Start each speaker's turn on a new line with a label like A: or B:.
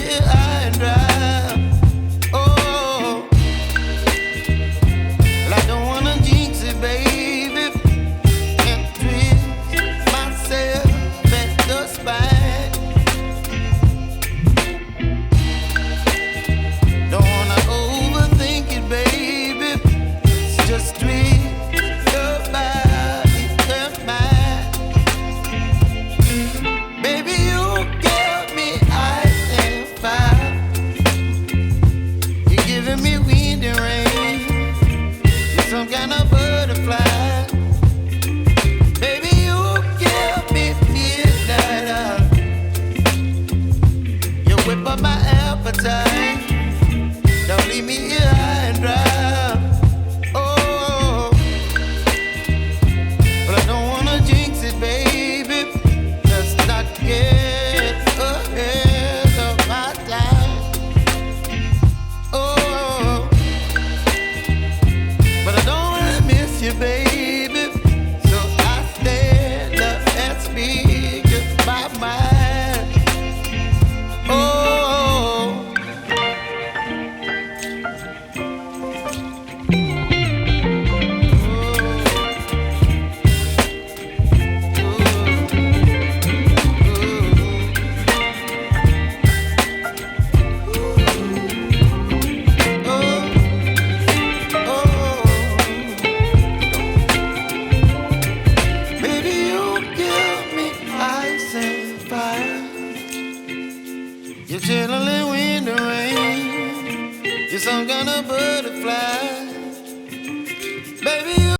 A: here high and dry. Oh, well, I don't wanna jinx it, baby, and twist myself at the spine. Don't wanna overthink it, baby. It's just twist your body and mine. Baby, you give me ice and fire. You're giving me wind and rain. You're some kind of butterfly. Baby, you give me midnight. You whip up my appetite. Don't leave me here high and dry. Oh, but I don't wanna jinx it, baby. Let's not get ahead of my time. Oh, but I don't wanna miss you, baby. So I stand up and speak just my mind. Oh. Baby, you give me ice and fire. You're chilling wind and rain. You're some kind of butterfly. Baby, you